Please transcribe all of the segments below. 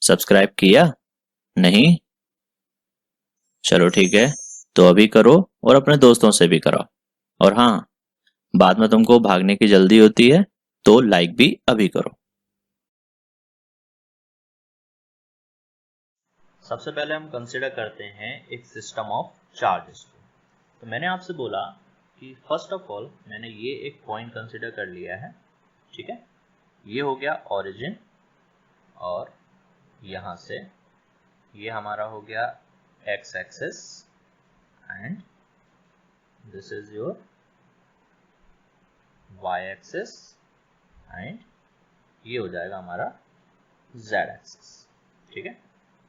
Subscribe किया? नहीं? चलो ठीक है, तो अभी करो और अपने दोस्तों से भी कराओ। और हाँ, बाद में तुमको भागने की जल्दी होती है तो लाइक भी अभी करो। सबसे पहले हम कंसिडर करते हैं एक सिस्टम ऑफ चार्जेस को। तो मैंने आपसे बोला कि फर्स्ट ऑफ ऑल मैंने ये एक पॉइंट कंसिडर कर लिया है, ठीक है। ये हो गया ओरिजिन, और यहाँ से ये हमारा हो गया x axis, and this is your y axis, and ये हो जाएगा हमारा जेड एक्सिस, ठीक है।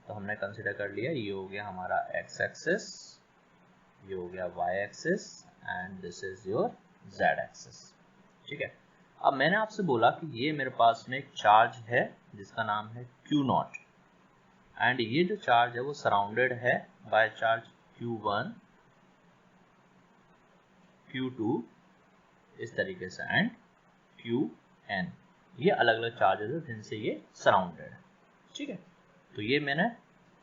तो हमने कंसिडर कर लिया, ये हो गया हमारा एक्स एक्सिस, ये हो गया y axis, and this is your z axis, ठीक है। अब मैंने आपसे बोला कि ये मेरे पास में एक चार्ज है जिसका नाम है Q नॉट, एंड ये जो चार्ज है वो सराउंडेड है बाय चार्ज Q1, Q2 इस तरीके से, एंड Qn। ये अलग अलग चार्जेस है जिनसे ये सराउंडेड है, ठीक है। तो ये मैंने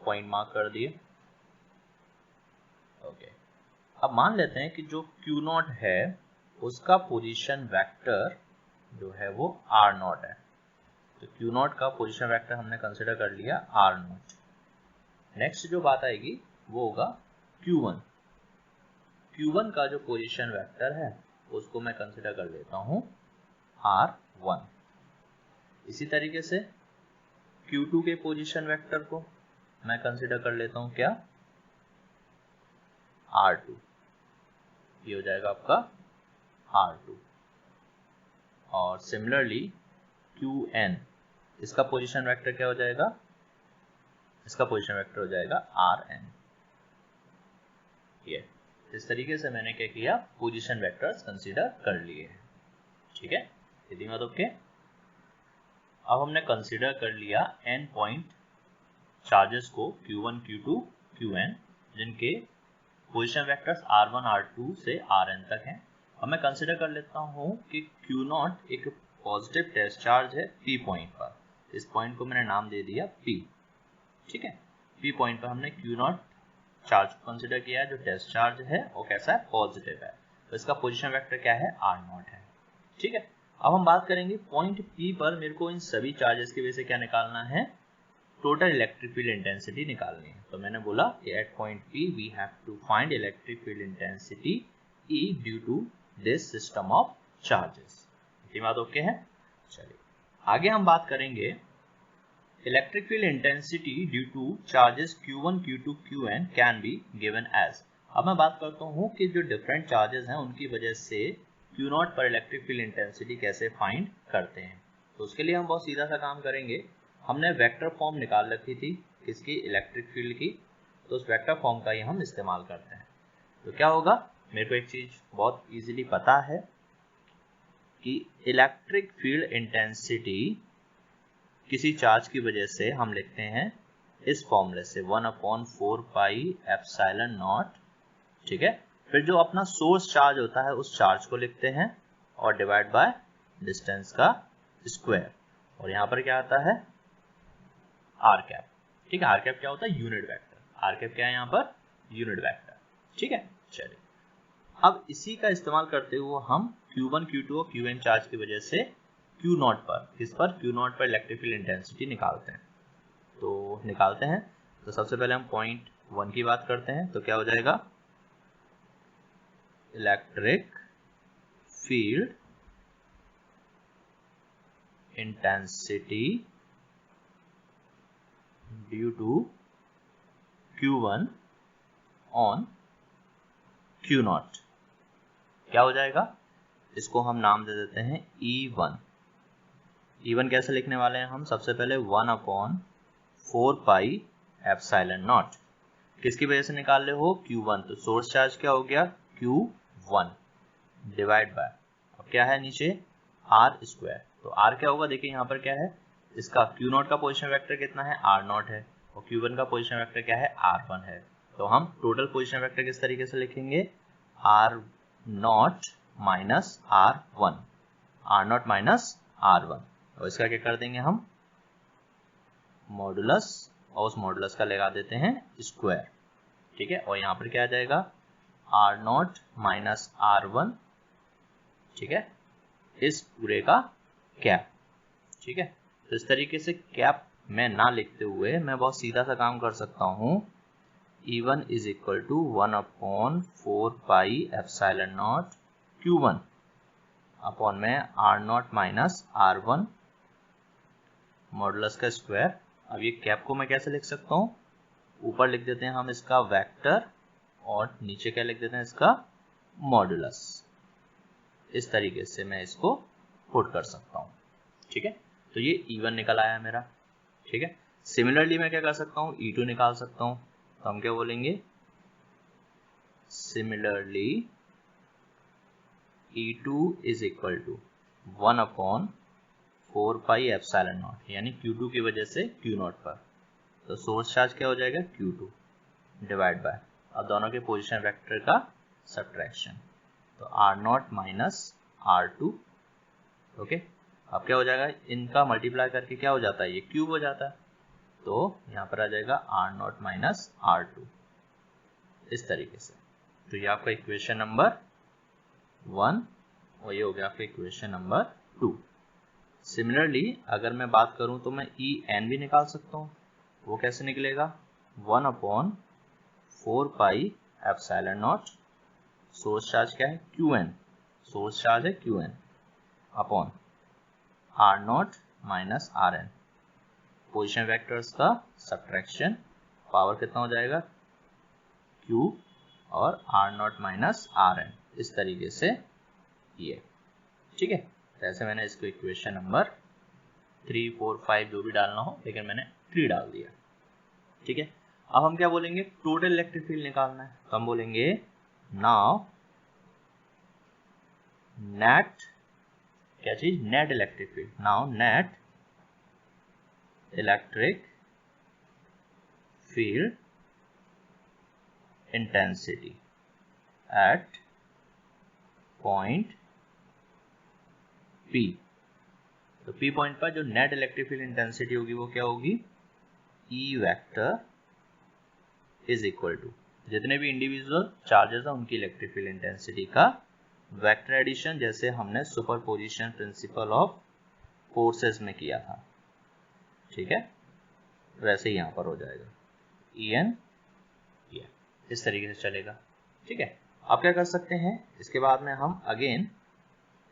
पॉइंट मार्क कर दिए, ओके। अब मान लेते हैं कि जो Q नॉट है उसका पोजीशन वेक्टर जो है वो R नॉट है। तो Q नॉट का पोजीशन वेक्टर हमने कंसिडर कर लिया R नॉट। नेक्स्ट जो बात आएगी वो होगा Q1। Q1 का जो पोजीशन वेक्टर है उसको मैं कंसिडर कर लेता हूँ R1। इसी तरीके से Q2 के पोजीशन वेक्टर को मैं कंसिडर कर लेता हूँ क्या, R2। ये हो जाएगा आपका R2। और सिमिलरली Qn, इसका पोजीशन वेक्टर क्या हो जाएगा, इसका पोजीशन वेक्टर हो जाएगा Rn। ये इस तरीके से मैंने क्या किया, पोजीशन वेक्टर्स कंसीडर कर लिए हैं, ठीक है। यदि मत ओके। अब हमने कंसीडर कर लिया n पॉइंट चार्जेस को Q1, Q2, Qn, जिनके पोजीशन वेक्टर्स R1, R2 से Rn तक हैं। अब मैं कंसीडर कर लेता हूँ कि Q नॉट एक पॉजिटिव टेस्ट चार्ज है P पॉइंट पर। इस पॉइंट को मैंने नाम दे दिया P, ठीक है। P पॉइंट पर हमने Q नॉट चार्ज को कंसिडर किया है जो टेस्ट चार्ज है और कैसा है, पॉजिटिव है। तो इसका पोजीशन वेक्टर क्या है, R नॉट है, ठीक है। अब हम बात करेंगे पॉइंट P पर मेरे को इन सभी चार्जेस की वजह से क्या निकालना है, टोटल इलेक्ट्रिक फील्ड इंटेंसिटी निकालनी है। तो मैंने बोला कि at point P we have to find electric field intensity E due to this system of charges. ये बात ओके है। चलिए आगे हम बात करेंगे electric field intensity due to charges Q1, Q2, Qn can be given as. अब मैं बात करता हूँ कि जो डिफरेंट चार्जेस हैं उनकी वजह से Q नॉट पर इलेक्ट्रिक फील्ड इंटेंसिटी कैसे फाइंड करते हैं। तो उसके लिए हम बहुत सीधा सा काम करेंगे। हमने वेक्टर फॉर्म निकाल रखी थी किसकी, इलेक्ट्रिक फील्ड की। तो उस वेक्टर फॉर्म का ही हम इस्तेमाल करते हैं। तो क्या होगा, मेरे को एक चीज बहुत इजीली पता है कि इलेक्ट्रिक फील्ड इंटेंसिटी किसी चार्ज की वजह से हम लिखते हैं इस फॉर्मूले से 1/4 पाई एप्सिलॉन नॉट, ठीक है। फिर जो अपना सोर्स चार्ज होता है उस चार्ज को लिखते हैं और डिवाइड बाय डिस्टेंस का स्क्वायर। और यहाँ पर क्या आता है, आर कैप, ठीक है। आर कैप क्या होता है, यूनिट वेक्टर। आर कैप क्या है यहाँ पर, यूनिट वेक्टर, ठीक है। चलिए अब इसी का इस्तेमाल करते हुए हम Q1, Q2 और Qn चार्ज की वजह से Q नॉट पर, किस पर, Q नॉट पर इलेक्ट्रिक फील्ड इंटेंसिटी निकालते हैं। तो निकालते हैं, तो सबसे पहले हम पॉइंट 1 की बात करते हैं। तो क्या हो जाएगा, electric field intensity due to Q1 on Q naught क्या हो जाएगा, इसको हम नाम दे देते हैं E1। E1 कैसे लिखने वाले हैं हम, सबसे पहले 1/4 पाई एप्सिलॉन नॉट, किसकी वजह से निकाल रहे हो, Q1। तो सोर्स चार्ज क्या हो गया, Q1 डिवाइड बाय, अब क्या है नीचे, R स्क्वायर। तो R क्या होगा, देखिए यहाँ पर क्या है, इसका Q नॉट का पोजीशन वेक्टर कितना है, R नॉट है, और Q1 का पोजीशन वेक्टर क्या है, R1 है। तो हम टोटल पोजीशन वेक्टर किस तरीके से लिखेंगे, R not minus R1, R not minus R1। और इसका क्या कर देंगे हम, मॉडुलस और उस मॉडुलस का लगा देते हैं स्क्वायर, ठीक है। और यहाँ पर क्या आ जाएगा R0 माइनस R1, ठीक है, इस पूरे का कैप, ठीक है। तो इस तरीके से कैप में ना लिखते हुए मैं बहुत सीधा सा काम कर सकता हूँ, E1 is equal to 1/4 pi epsilon naught Q1 upon में R0 माइनस R1 मॉडुलस का स्क्वायर। अब ये कैप को मैं कैसे लिख सकता हूँ, ऊपर लिख देते हैं हम इसका वेक्टर और नीचे क्या लिख देते हैं इसका मॉडुलस। इस तरीके से मैं इसको पुट कर सकता हूँ, ठीक है। तो ये E1 निकल आया मेरा, ठीक है। सिमिलरली मैं क्या कर सकता हूँ, E2 निकाल सकता हूँ। तो हम क्या बोलेंगे, similarly E2 is equal to 1/4 pi epsilon naught, यानी Q2 की वजह से Q0 पर, तो सोर्स चार्ज क्या हो जाएगा Q2 डिवाइड बाय, अब दोनों के पोजीशन वेक्टर का सब्ट्रैक्शन, तो R0 माइनस R2, ओके। अब क्या हो जाएगा, इनका मल्टीप्लाई करके क्या हो जाता है, ये क्यूब हो जाता है, तो यहाँ पर आ जाएगा R0 माइनस R2 इस तरीके से। तो ये आपका इक्वेशन नंबर 1 और ये हो गया आपका इक्वेशन नंबर 2। सिमिलरली अगर मैं बात करूं तो मैं EN भी निकाल सकता हूं। वो कैसे निकलेगा, 1/4 pi epsilon not, source charge क्या है QN, सोर्स चार्ज है QN upon R0 minus RN, position vectors का सब्ट्रैक्शन, पावर कितना हो जाएगा Q और R0 माइनस RN, इस तरीके से ये, ठीक है। तो ऐसे मैंने इसको इक्वेशन नंबर 3, 4, 5 जो भी डालना हो, लेकिन मैंने 3 डाल दिया, ठीक है। अब हम क्या बोलेंगे, टोटल इलेक्ट्रिक फील्ड निकालना है, तो हम बोलेंगे नाउ नेट, क्या चीज, net electric field, now net electric field intensity at point P। तो P पॉइंट पर जो नेट इलेक्ट्रिक फील्ड इंटेंसिटी होगी वो क्या होगी, E vector is equal to जितने भी इंडिविजुअल चार्जेस है उनकी इलेक्ट्रिक फील्ड इंटेंसिटी का वेक्टर एडिशन, जैसे हमने सुपरपोजिशन प्रिंसिपल ऑफ फोर्सेस में किया था, ठीक है, वैसे ही यहाँ पर हो जाएगा EN, इस तरीके से चलेगा, ठीक है। अब क्या कर सकते हैं, इसके बाद में हम अगेन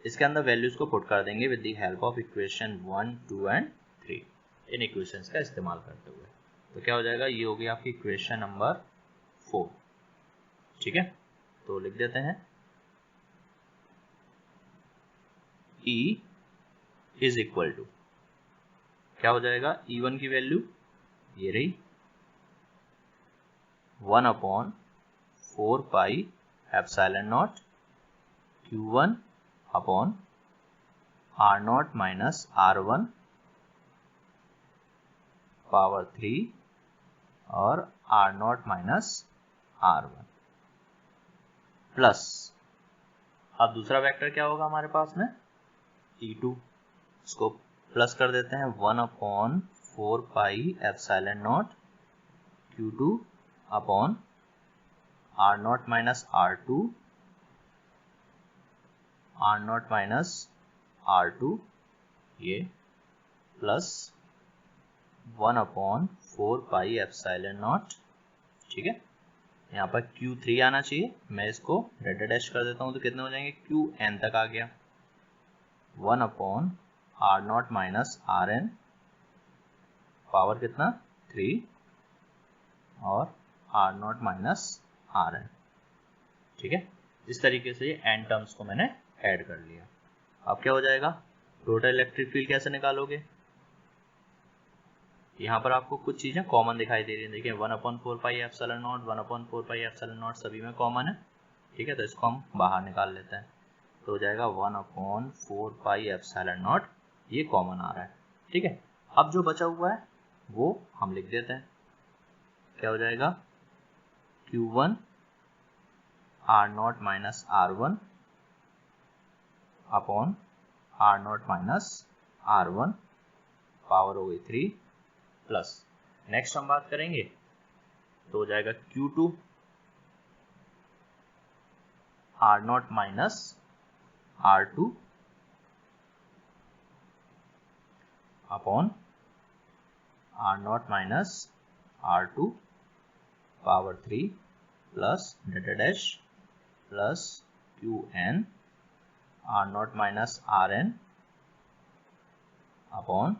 इसके अंदर वैल्यूज को पुट कर देंगे with the help of equation 1, 2 and 3, in equations का इस्तेमाल करते हुए। तो क्या हो जाएगा, ये होगी आपकी इक्वेशन नंबर 4, ठीक है। तो लिख देते हैं E इज इक्वल टू, क्या हो जाएगा, E1 की वैल्यू ये रही 1/4 pi epsilon naught Q1 upon R0 minus R1 power 3 और R0 माइनस R1 प्लस, अब दूसरा वेक्टर क्या होगा हमारे पास में, E2, इसको प्लस कर देते हैं 1/4 pi epsilon not Q2 upon R0 minus R2 ये प्लस 1/4 पाई एप्सिलॉन नॉट, ठीक है। यहाँ पर Q3 आना चाहिए, मैं इसको डेल्टा डैश कर देता हूँ, तो कितने हो जाएंगे, QN तक आ गया, 1/R0 माइनस RN पावर कितना 3 और R0 माइनस RN, ठीक है। इस तरीके से ये n टर्म्स को मैंने ऐड कर लिया। अब क्या हो जाएगा, टोटल इलेक्ट्रिक फील्ड कैसे निकालोगे, यहाँ पर आपको कुछ चीजें कॉमन दिखाई दे रही हैं, देखिए 1/4 pi epsilon not, 1/4 pi epsilon not सभी में कॉमन है, ठीक है। तो इसको हम बाहर निकाल लेते हैं, तो हो जाएगा 1/4 पाई एप्सिलॉन नॉट, ये कॉमन आ रहा है, ठीक है। अब जो बचा हुआ है वो हम लिख देते हैं, क्या हो जाएगा, Q1 R0 minus R1 upon R0 minus R1 power हो गई 3 प्लस नेक्स्ट हम बात करेंगे तो हो जाएगा Q2 R0 minus R2 upon R0 minus R2 power 3 plus data dash plus Qn R0 minus Rn upon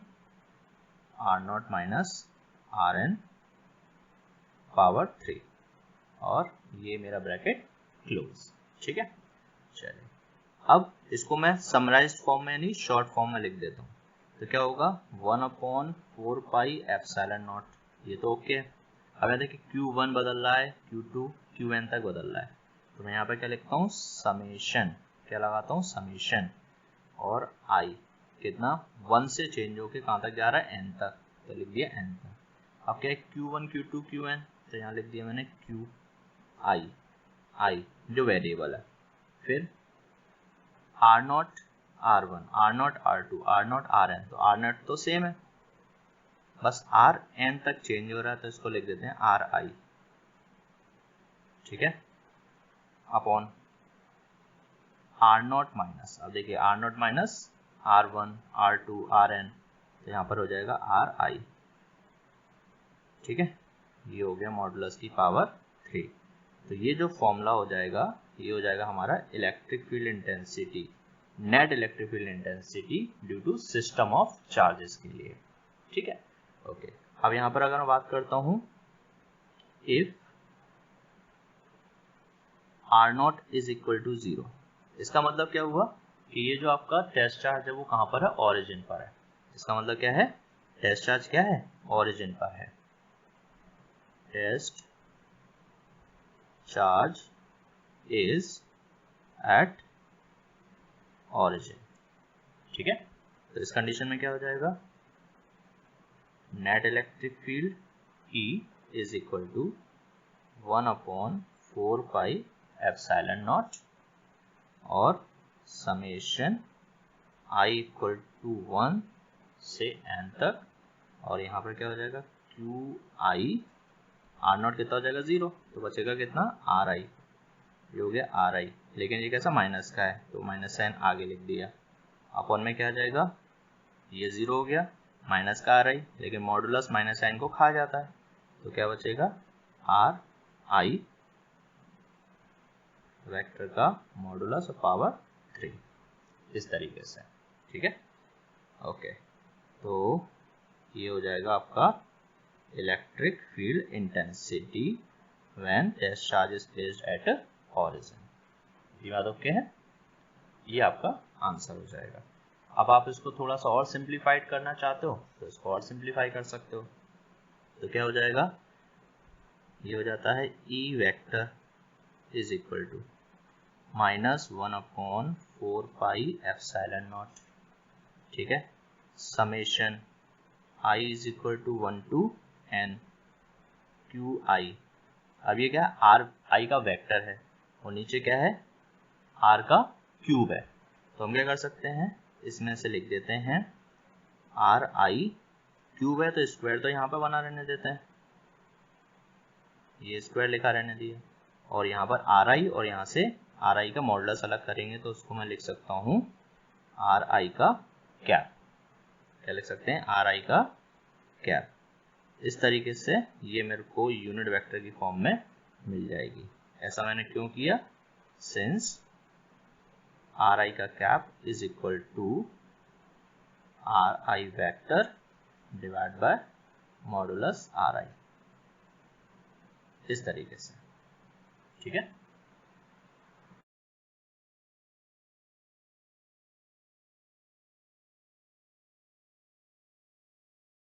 R0 minus Rn power 3 और ये मेरा ब्रैकेट क्लोज। ठीक है, चलिए अब इसको मैं समराइज्ड फॉर्म में नहीं शॉर्ट फॉर्म में लिख देता हूँ। तो क्या होगा 1/4 पाई एप्सिलॉन नॉट, ये तो ओके है। अब यहाँ देखिए Q1 बदल रहा है, Q2 Qn तक बदल रहा है, तो मैं यहाँ पे क्या लिखता हूँ समेशन, क्या लगाता हूँ समेशन, और I कितना 1 से चेंज होके कहाँ तक जा रहा है n तक, तो लिख दिया n तक। अब क्या है Q1 Q2 Qn, तो यहाँ लिख दिया मैंने I जो वेरिएबल है, फिर R0 R1 R0 R2 R0 Rn, तो R0 तो सेम है, बस Rn तक चेंज हो रहा है तो इसको लिख देते हैं Ri। ठीक है, अपॉन R0 माइनस, अब देखिए R0 minus R1 R2 Rn, तो यहाँ पर हो जाएगा Ri। ठीक है, ये हो गया मॉडुलस की पावर 3। तो ये जो फॉर्मूला हो जाएगा ये हो जाएगा हमारा electric field intensity, net electric field intensity due to system of charges के लिए। ठीक है, ओके। अब यहाँ पर अगर मैं बात करता हूँ if R0 is equal to 0, इसका मतलब क्या हुआ कि ये जो आपका टेस्ट चार्ज है वो कहाँ पर है, ओरिजिन पर है। इसका मतलब क्या है, टेस्ट चार्ज क्या है, ओरिजिन पर है। Test charge is at origin. ठीक है, तो इस कंडीशन में क्या हो जाएगा, net electric field E is equal to 1/4 pi epsilon naught और समेशन I इक्वल टू 1 से n तक, और यहाँ पर क्या हो जाएगा QI, R0 कितना हो जाएगा 0, तो बचेगा कितना Ri, ये हो गया Ri, लेकिन ये कैसा माइनस का है तो माइनस साइन आगे लिख दिया। अपॉन में क्या आ जाएगा, ये 0 हो गया, माइनस का Ri, लेकिन मॉडुलस माइनस साइन को खा जाता है, तो क्या बचेगा Ri वेक्टर का मॉडुलस और पावर 3, इस तरीके से। ठीक है, ओके। तो ये हो जाएगा आपका electric field intensity when test charge is placed at origin. ये बात ओके है, ये आपका आंसर हो जाएगा। अब आप इसको थोड़ा सा और सिंप्लीफाइड करना चाहते हो तो इसको और सिंप्लीफाई कर सकते हो। तो क्या हो जाएगा, ये हो जाता है E vector is equal to -1/4 pi epsilon naught. ठीक है, summation I is equal to 1 to n QI। अब ये क्या है, R I का वेक्टर है और नीचे क्या है, R का क्यूब है, तो हम क्या कर सकते हैं, इसमें से लिख देते हैं RI क्यूब है तो स्क्वायर तो यहाँ पे बना रहने देते हैं, ये स्क्वायर लिखा रहने दिया, और यहाँ पर RI और यहाँ से RI का मॉडुलस अलग करेंगे तो उसको मैं लिख सकता हूँ RI का कैप, क्या लिख सकते हैं RI का कैप। इस तरीके से ये मेरे को यूनिट वेक्टर की फॉर्म में मिल जाएगी। ऐसा मैंने क्यों किया, सिंस RI का cap is equal to RI vector divide by modulus RI, इस तरीके से। ठीक है।